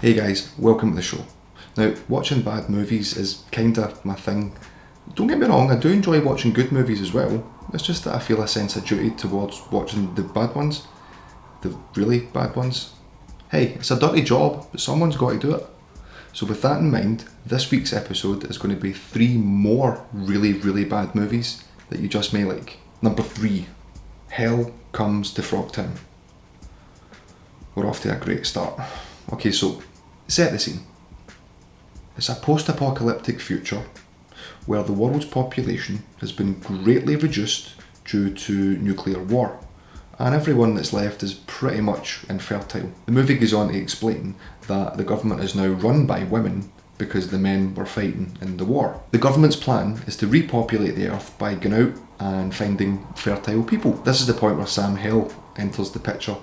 Hey guys, welcome to the show. Now, watching bad movies is kinda my thing. Don't get me wrong, I do enjoy watching good movies as well. It's just that I feel a sense of duty towards watching the bad ones. The really bad ones. Hey, it's a dirty job, but someone's got to do it. So with that in mind, this week's episode is going to be 3 more really bad movies that you just may like. Number 3, Hell Comes to Frogtown. We're off to a great start. Okay, so set the scene. It's a post-apocalyptic future where the world's population has been greatly reduced due to nuclear war, and everyone that's left is pretty much infertile. The movie goes on to explain that the government is now run by women because the men were fighting in the war. The government's plan is to repopulate the earth by going out and finding fertile people. This is the point where Sam Hell enters the picture.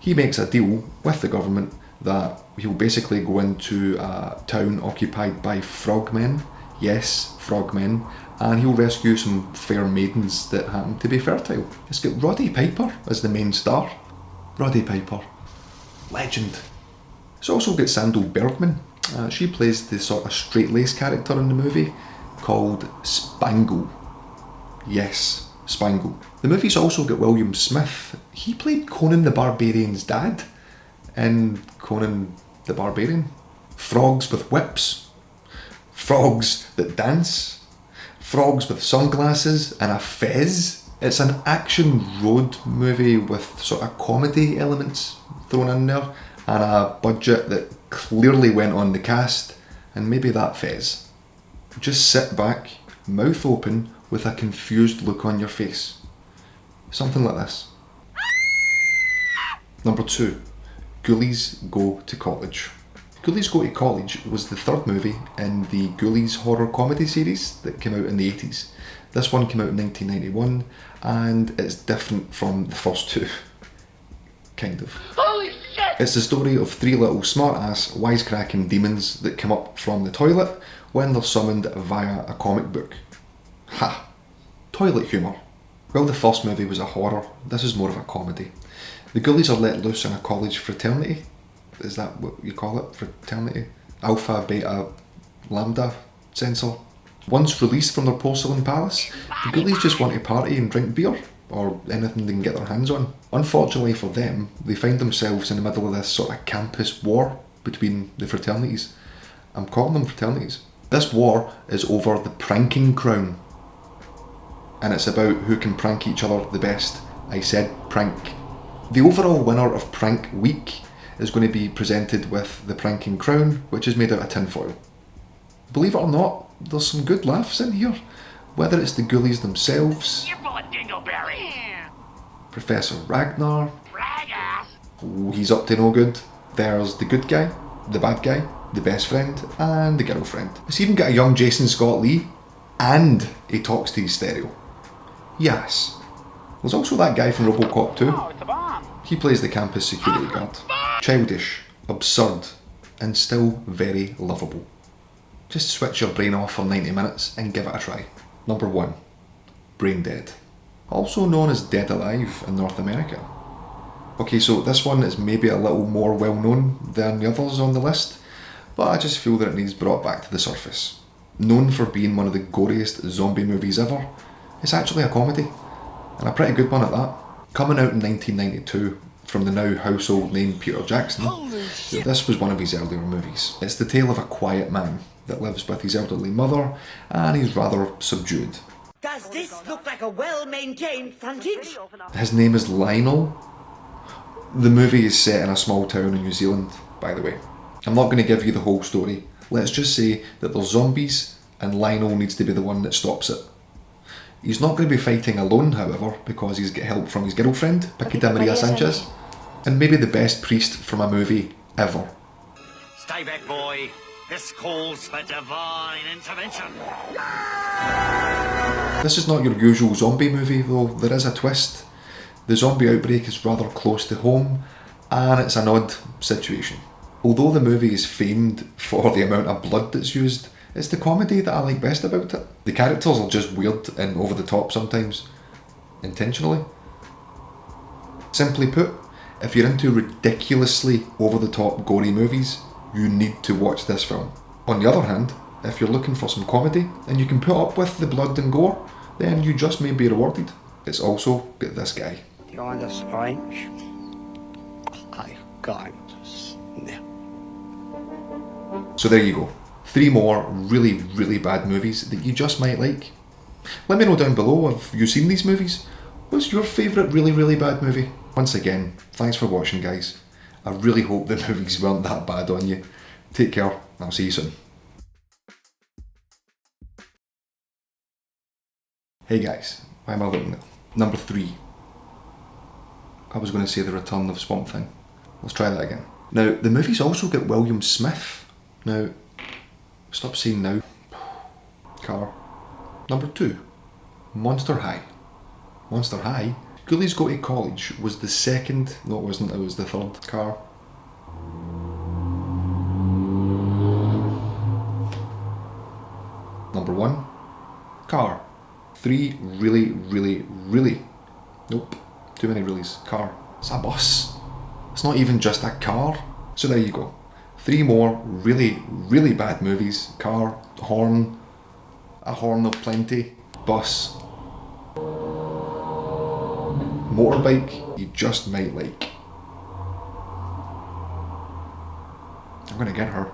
He makes a deal with the government that he'll basically go into a town occupied by frogmen. Yes, frogmen. And he'll rescue some fair maidens that happen to be fertile. It's got Roddy Piper as the main star. Roddy Piper. Legend. It's also got Sandal Bergman. She plays the sort of straight-laced character in the movie called Spangle. Yes, Spangle. The movie's also got William Smith. He played Conan the Barbarian's dad in Conan the Barbarian. Frogs with whips. Frogs that dance. Frogs with sunglasses and a fez. It's an action road movie with sort of comedy elements thrown in there and a budget that clearly went on the cast and maybe that fez. Just sit back, mouth open, with a confused look on your face. Something like this. Number 2, Ghoulies Go to College. Ghoulies Go to College was the third movie in the Ghoulies horror comedy series that came out in the 80s. This one came out in 1991 and it's different from the first two. Kind of. Holy shit! It's the story of 3 little smart-ass, wisecracking demons that come up from the toilet when they're summoned via a comic book. Ha! Toilet humour. While the first movie was a horror, this is more of a comedy. The Ghoulies are let loose in a college fraternity. Is that what you call it? Fraternity? Alpha, Beta, Lambda sensor. Once released from their porcelain palace, the Ghoulies just want to party and drink beer, or anything they can get their hands on. Unfortunately for them, they find themselves in the middle of this sort of campus war between the fraternities. I'm calling them fraternities. This war is over the pranking crown. And it's about who can prank each other the best. I said prank. The overall winner of Prank Week is going to be presented with the pranking crown, which is made out of tinfoil. Believe it or not, there's some good laughs in here. Whether it's the Ghoulies themselves, You're full of dingleberry. Professor Ragnar, Ragass. oh, he's up to no good. There's the good guy, the bad guy, the best friend, and the girlfriend. It's even got a young Jason Scott Lee, and he talks to his stereo. Yes. There's also that guy from Robocop 2. Oh, it's a bomb. He plays the campus security guard. Childish, absurd, and still very lovable. Just switch your brain off for 90 minutes and give it a try. Number 1, Brain Dead. Also known as Dead Alive in North America. Okay, so this one is maybe a little more well known than the others on the list, but I just feel that it needs brought back to the surface. Known for being one of the goriest zombie movies ever, it's actually a comedy, and a pretty good one at that. Coming out in 1992 from the now household name Peter Jackson, this was one of his earlier movies. It's the tale of a quiet man that lives with his elderly mother, and he's rather subdued. Does this look like a well-maintained frontage? His name is Lionel. The movie is set in a small town in New Zealand, by the way. I'm not going to give you the whole story. Let's just say that there's zombies, and Lionel needs to be the one that stops it. He's not going to be fighting alone, however, because he's got help from his girlfriend, Paquita Maria Sanchez, and maybe the best priest from a movie ever. Stay back, boy. This calls for divine intervention. This is not your usual zombie movie, though. There is a twist. The zombie outbreak is rather close to home, and it's an odd situation. Although the movie is famed for the amount of blood that's used, it's the comedy that I like best about it. The characters are just weird and over the top sometimes, intentionally. Simply put, if you're into ridiculously over the top gory movies, you need to watch this film. On the other hand, if you're looking for some comedy and you can put up with the blood and gore, then you just may be rewarded. It's also got this guy. Do you want a sponge? I got snip. So there you go. 3 more really, really bad movies that you just might like. Let me know down below, have you seen these movies? What's your favourite really, really bad movie? Once again, thanks for watching, guys. I really hope the movies weren't that bad on you. Take care, and I'll see you soon. Hey guys, why am I looking at number 3? I was going to say The Return of Swamp Thing. Let's try that again. Now, the movie's also got William Smith. Now, stop saying now. Car. Number 2, Monster High. Monster High? Ghoulies Go to College was the second, no it wasn't, it was the third. Car. Number 1, Car. 3 really, really, really, nope, too many reallys. Car. It's a bus. It's not even just a car. So there you go. 3 more really, really bad movies. Car, Horn, A Horn of Plenty, Bus, Motorbike, you just might like. I'm gonna get her.